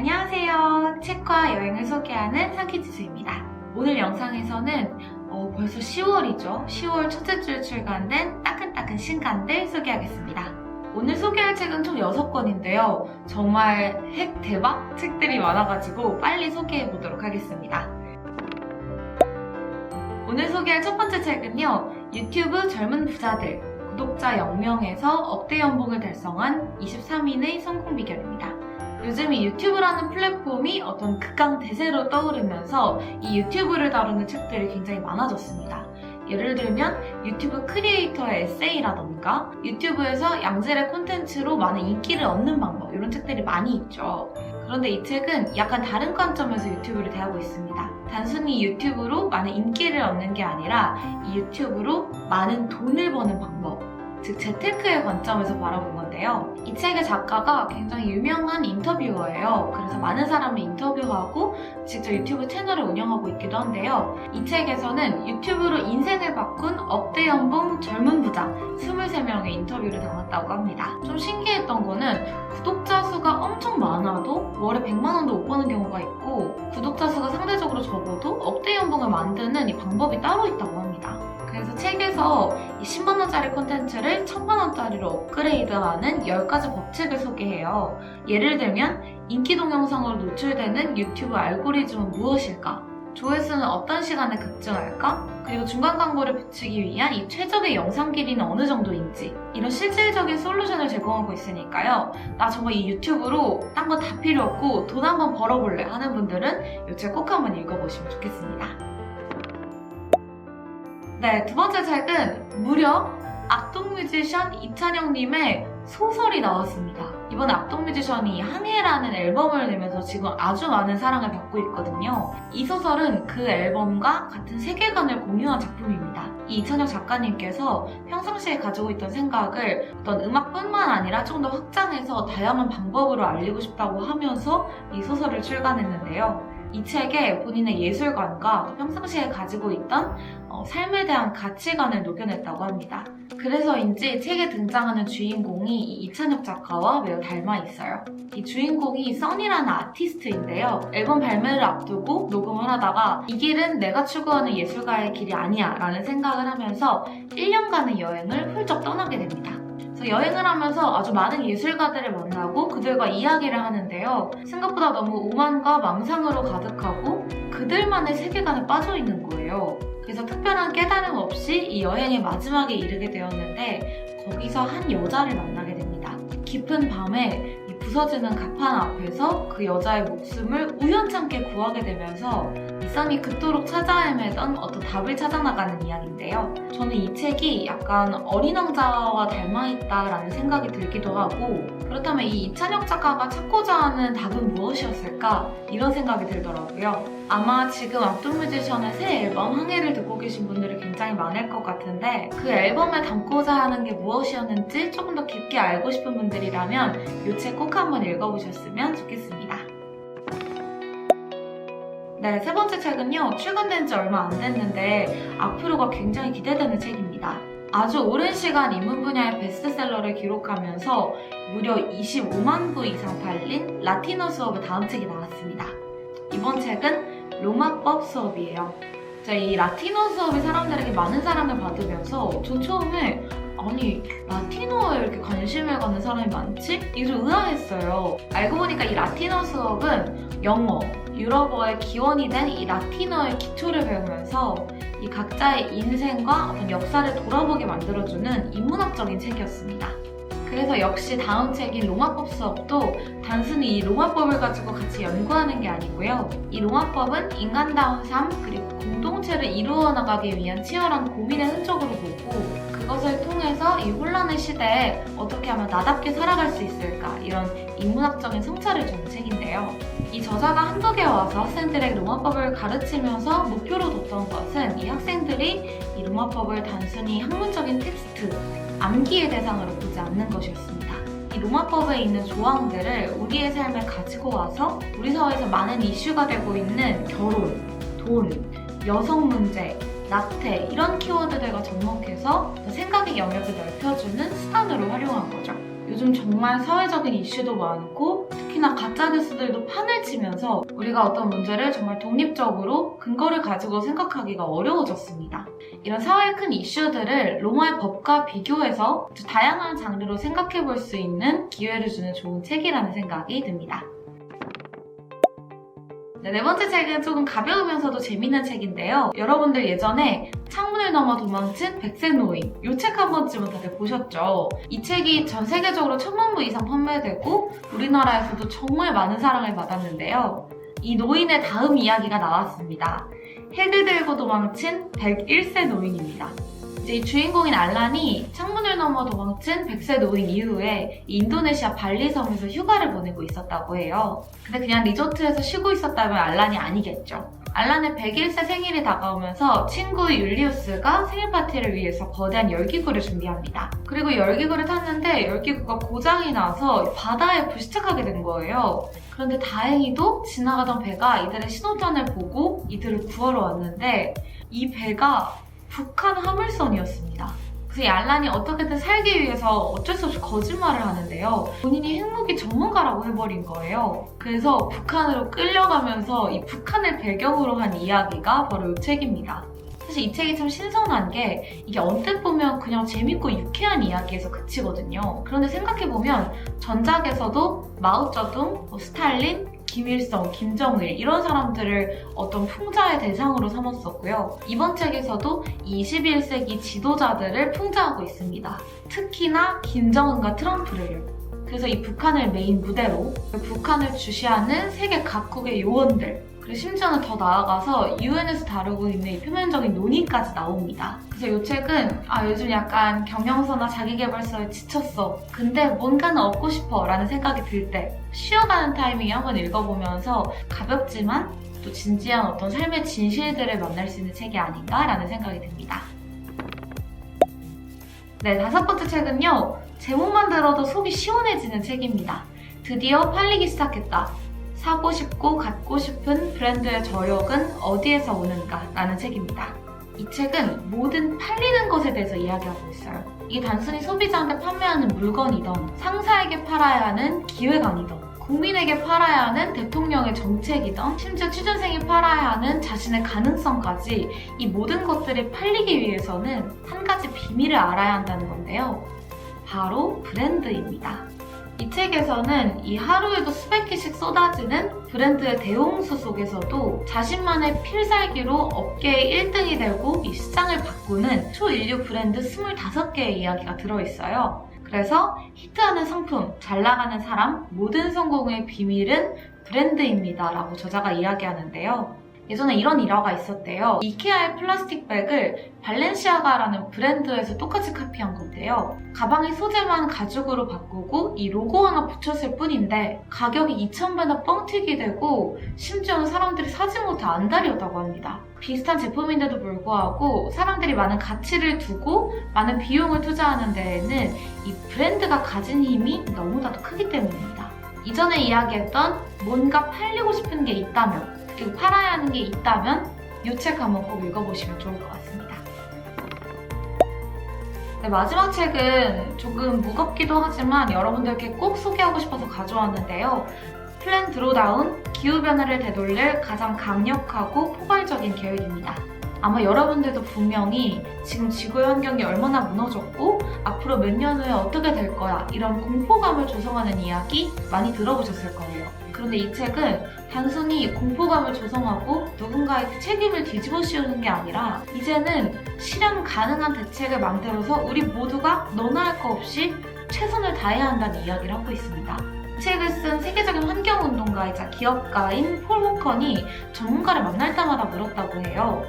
안녕하세요. 책과 여행을 소개하는 상키지수입니다. 오늘 영상에서는 벌써 10월이죠. 10월 첫째 주에 출간된 따끈따끈 신간들 소개하겠습니다. 오늘 소개할 책은 총 6권인데요. 정말 핵 대박 책들이 많아가지고 빨리 소개해보도록 하겠습니다. 오늘 소개할 첫 번째 책은요. 유튜브 젊은 부자들, 구독자 0명에서 억대 연봉을 달성한 23인의 성공 비결입니다. 요즘 이 유튜브라는 플랫폼이 어떤 극강 대세로 떠오르면서 이 유튜브를 다루는 책들이 굉장히 많아졌습니다. 예를 들면 유튜브 크리에이터의 에세이라던가 유튜브에서 양질의 콘텐츠로 많은 인기를 얻는 방법, 이런 책들이 많이 있죠. 그런데 이 책은 약간 다른 관점에서 유튜브를 대하고 있습니다. 단순히 유튜브로 많은 인기를 얻는 게 아니라 이 유튜브로 많은 돈을 버는 방법, 즉 재테크의 관점에서 바라본 건데요. 이 책의 작가가 굉장히 유명한 인터뷰어예요. 그래서 많은 사람을 인터뷰하고 직접 유튜브 채널을 운영하고 있기도 한데요. 이 책에서는 유튜브로 인생을 바꾼 억대 연봉 젊은 부자 23명의 인터뷰를 담았다고 합니다. 좀 신기했던 거는 구독자 수가 엄청 많아도 월에 100만 원도 못 버는 경우가 있고, 구독자 수가 상대적으로 적어도 억대 연봉을 만드는 이 방법이 따로 있다고 합니다. 그래서 책에서 이 10만 원짜리 콘텐츠를 1000만 원짜리로 업그레이드하는 10가지 법칙을 소개해요. 예를 들면 인기 동영상으로 노출되는 유튜브 알고리즘은 무엇일까? 조회수는 어떤 시간에 급증할까? 그리고 중간 광고를 붙이기 위한 이 최적의 영상 길이는 어느 정도인지, 이런 실질적인 솔루션을 제공하고 있으니까요. 나 정말 이 유튜브로 딴 건 다 필요 없고 돈 한번 벌어볼래 하는 분들은 이 책 꼭 한번 읽어보시면 좋겠습니다. 네, 두 번째 책은 무려 악동뮤지션 이찬혁님의 소설이 나왔습니다. 이번에 악동뮤지션이 항해라는 앨범을 내면서 지금 아주 많은 사랑을 받고 있거든요. 이 소설은 그 앨범과 같은 세계관을 공유한 작품입니다. 이 이찬혁 작가님께서 평상시에 가지고 있던 생각을 어떤 음악뿐만 아니라 좀 더 확장해서 다양한 방법으로 알리고 싶다고 하면서 이 소설을 출간했는데요. 이 책에 본인의 예술관과 평상시에 가지고 있던 삶에 대한 가치관을 녹여냈다고 합니다. 그래서인지 책에 등장하는 주인공이 이 이찬혁 작가와 매우 닮아 있어요. 이 주인공이 써니라는 아티스트인데요. 앨범 발매를 앞두고 녹음을 하다가 이 길은 내가 추구하는 예술가의 길이 아니야 라는 생각을 하면서 1년간의 여행을 훌쩍 떠나게 됩니다. 그래서 여행을 하면서 아주 많은 예술가들을 만나고 그들과 이야기를 하는데요. 생각보다 너무 오만과 망상으로 가득하고 그들만의 세계관에 빠져 있는 거예요. 그래서 특별한 깨달음 없이 이 여행의 마지막에 이르게 되었는데 거기서 한 여자를 만나게 됩니다. 깊은 밤에 이 부서지는 갑판 앞에서 그 여자의 목숨을 우연찮게 구하게 되면서 이 썸이 그토록 찾아 헤매던 어떤 답을 찾아나가는 이야기인데요. 저는 이 책이 약간 어린 왕자와 닮아있다라는 생각이 들기도 하고, 그렇다면 이 이찬혁 작가가 찾고자 하는 답은 무엇이었을까? 이런 생각이 들더라고요. 아마 지금 악동뮤지션의 새 앨범 항해를 듣고 계신 분들이 굉장히 많을 것 같은데, 그 앨범에 담고자 하는 게 무엇이었는지 조금 더 깊게 알고 싶은 분들이라면 이 책 꼭 한번 읽어보셨으면 좋겠습니다. 네, 세 번째 책은요. 출간된 지 얼마 안 됐는데 앞으로가 굉장히 기대되는 책입니다. 아주 오랜 시간 인문 분야의 베스트셀러를 기록하면서 무려 25만 부 이상 팔린 라틴어 수업의 다음 책이 나왔습니다. 이번 책은 로마법 수업이에요. 이 라틴어 수업이 사람들에게 많은 사랑을 받으면서 전 처음에 아니 라틴어에 이렇게 관심을 갖는 사람이 많지? 이게 좀 의아했어요. 알고 보니까 이 라틴어 수업은 영어, 유럽어의 기원이 된 이 라틴어의 기초를 배우면서 이 각자의 인생과 어떤 역사를 돌아보게 만들어주는 인문학적인 책이었습니다. 그래서 역시 다음 책인 로마법 수업도 단순히 이 로마법을 가지고 같이 연구하는 게 아니고요. 이 로마법은 인간다운 삶 그리고 공동체를 이루어 나가기 위한 치열한 고민의 흔적으로 보고, 그것을 통해서 이 혼란의 시대에 어떻게 하면 나답게 살아갈 수 있을까, 이런 인문학적인 성찰을 주는 책인데요. 이 저자가 한국에 와서 학생들에게 로마법을 가르치면서 목표로 뒀던 것은 이 학생들이 이 로마법을 단순히 학문적인 텍스트, 암기의 대상으로 보지 않는 것이었습니다. 이 로마법에 있는 조항들을 우리의 삶에 가지고 와서 우리 사회에서 많은 이슈가 되고 있는 결혼, 돈, 여성 문제, 낙태 이런 키워드들과 접목해서 생각의 영역을 넓혀주는 수단으로 활용한 거죠. 요즘 정말 사회적인 이슈도 많고 특히나 거짓이나 가짜뉴스들도 판을 치면서 우리가 어떤 문제를 정말 독립적으로 근거를 가지고 생각하기가 어려워졌습니다. 이런 사회의 큰 이슈들을 로마의 법과 비교해서 아주 다양한 장르로 생각해 볼 수 있는 기회를 주는 좋은 책이라는 생각이 듭니다. 네 번째 책은 조금 가벼우면서도 재밌는 책인데요. 여러분들 예전에 창문을 넘어 도망친 백색 노인, 이 책 한 번쯤은 다들 보셨죠? 이 책이 전 세계적으로 1000만 부 이상 판매되고 우리나라에서도 정말 많은 사랑을 받았는데요. 이 노인의 다음 이야기가 나왔습니다. 핵을 들고 도망친 101세 노인입니다. 이제 이 주인공인 알란이 창문을 넘어 도망친 100세 노인 이후에 인도네시아 발리 섬에서 휴가를 보내고 있었다고 해요. 근데 그냥 리조트에서 쉬고 있었다면 알란이 아니겠죠. 알란의 101세 생일이 다가오면서 친구 율리우스가 생일 파티를 위해서 거대한 열기구를 준비합니다. 그리고 열기구를 탔는데 열기구가 고장이 나서 바다에 불시착하게 된 거예요. 그런데 다행히도 지나가던 배가 이들의 신호탄을 보고 이들을 구하러 왔는데 이 배가 북한 화물선이었습니다. 그래서 이 알란이 어떻게든 살기 위해서 어쩔 수 없이 거짓말을 하는데요. 본인이 핵무기 전문가라고 해버린 거예요. 그래서 북한으로 끌려가면서 이 북한을 배경으로 한 이야기가 바로 이 책입니다. 사실 이 책이 참 신선한 게 이게 언뜻 보면 그냥 재밌고 유쾌한 이야기에서 그치거든요. 그런데 생각해보면 전작에서도 마오쩌둥, 스탈린, 김일성, 김정일 이런 사람들을 어떤 풍자의 대상으로 삼았었고요. 이번 책에서도 21세기 지도자들을 풍자하고 있습니다. 특히나 김정은과 트럼프를. 그래서 이 북한을 메인 무대로 북한을 주시하는 세계 각국의 요원들 그리고 심지어는 더 나아가서 UN에서 다루고 있는 이 표면적인 논의까지 나옵니다. 그래서 이 책은 요즘 약간 경영서나 자기계발서에 지쳤어. 근데 뭔가는 얻고 싶어 라는 생각이 들 때 쉬어가는 타이밍에 한번 읽어보면서 가볍지만 또 진지한 어떤 삶의 진실들을 만날 수 있는 책이 아닌가라는 생각이 듭니다. 네, 5번째 책은요. 제목만 들어도 속이 시원해지는 책입니다. 드디어 팔리기 시작했다. 사고 싶고 갖고 싶은 브랜드의 저력은 어디에서 오는가? 라는 책입니다. 이 책은 모든 팔리는 것에 대해서 이야기하고 있어요. 이게 단순히 소비자한테 판매하는 물건이던 상사에게 팔아야 하는 기획안이던 국민에게 팔아야 하는 대통령의 정책이던 심지어 취준생이 팔아야 하는 자신의 가능성까지 이 모든 것들이 팔리기 위해서는 한 가지 비밀을 알아야 한다는 건데요. 바로 브랜드입니다. 이 책에서는 이 하루에도 수백 개씩 쏟아지는 브랜드의 대홍수 속에서도 자신만의 필살기로 업계의 1등이 되고 이 시장을 바꾸는 초인류 브랜드 25개의 이야기가 들어있어요. 그래서 히트하는 상품, 잘 나가는 사람, 모든 성공의 비밀은 브랜드입니다 라고 저자가 이야기하는데요. 예전에 이런 일화가 있었대요. 이케아의 플라스틱 백을 발렌시아가라는 브랜드에서 똑같이 카피한 건데요. 가방의 소재만 가죽으로 바꾸고 이 로고 하나 붙였을 뿐인데 가격이 2,000배나 뻥튀기 되고 심지어는 사람들이 사지 못해 안달이었다고 합니다. 비슷한 제품인데도 불구하고 사람들이 많은 가치를 두고 많은 비용을 투자하는 데에는 이 브랜드가 가진 힘이 너무나도 크기 때문입니다. 이전에 이야기했던 뭔가 팔리고 싶은 게 있다면 그리고 팔아야 하는 게 있다면 이 책 한번 꼭 읽어보시면 좋을 것 같습니다. 네, 마지막 책은 조금 무겁기도 하지만 여러분들께 꼭 소개하고 싶어서 가져왔는데요. 플랜 드로다운, 기후변화를 되돌릴 가장 강력하고 포괄적인 계획입니다. 아마 여러분들도 분명히 지금 지구의 환경이 얼마나 무너졌고 앞으로 몇 년 후에 어떻게 될 거야 이런 공포감을 조성하는 이야기 많이 들어보셨을 거예요. 그런데 이 책은 단순히 공포감을 조성하고 누군가의 책임을 뒤집어 씌우는 게 아니라 이제는 실현 가능한 대책을 만들어서 우리 모두가 너나 할 거 없이 최선을 다해야 한다는 이야기를 하고 있습니다. 이 책을 쓴 세계적인 환경운동가이자 기업가인 폴 호컨이 전문가를 만날 때마다 물었다고 해요.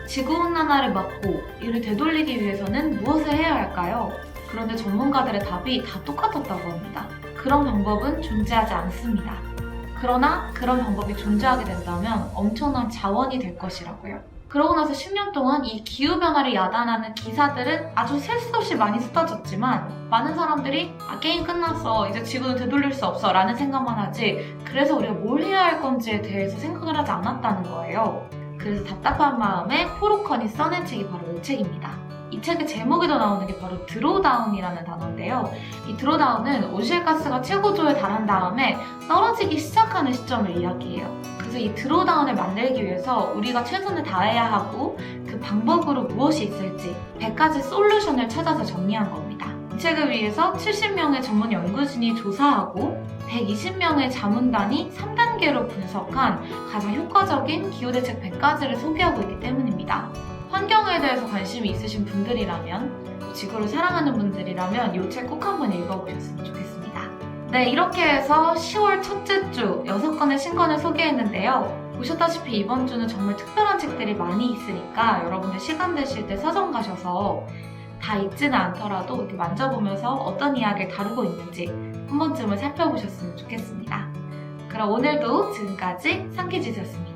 지구온난화를 막고 이를 되돌리기 위해서는 무엇을 해야 할까요? 그런데 전문가들의 답이 다 똑같았다고 합니다. 그런 방법은 존재하지 않습니다. 그러나 그런 방법이 존재하게 된다면 엄청난 자원이 될 것이라고요. 그러고 나서 10년 동안 이 기후변화를 야단하는 기사들은 아주 셀 수 없이 많이 쏟아졌지만 많은 사람들이 게임 끝났어, 이제 지구는 되돌릴 수 없어 라는 생각만 하지 그래서 우리가 뭘 해야 할 건지에 대해서 생각을 하지 않았다는 거예요. 그래서 답답한 마음에 폴 호컨이 써낸 책이 바로 이 책입니다. 이 책의 제목에도 나오는 게 바로 드로다운이라는 단어인데요. 이 드로다운은 온실가스가 최고조에 달한 다음에 떨어지기 시작하는 시점을 이야기해요. 그래서 이 드로다운을 만들기 위해서 우리가 최선을 다해야 하고 그 방법으로 무엇이 있을지 100가지 솔루션을 찾아서 정리한 겁니다. 이 책을 위해서 70명의 전문 연구진이 조사하고 120명의 자문단이 3단계로 분석한 가장 효과적인 기후대책 100가지를 소개하고 있기 때문입니다. 환경에 대해서 관심이 있으신 분들이라면, 지구를 사랑하는 분들이라면 이 책 꼭 한번 읽어보셨으면 좋겠습니다. 네, 이렇게 해서 10월 첫째 주 6권의 신간을 소개했는데요. 보셨다시피 이번 주는 정말 특별한 책들이 많이 있으니까 여러분들 시간 되실 때 서점 가셔서 다 읽지는 않더라도 이렇게 만져보면서 어떤 이야기를 다루고 있는지 한 번쯤은 살펴보셨으면 좋겠습니다. 그럼 오늘도 지금까지 상키지수였습니다.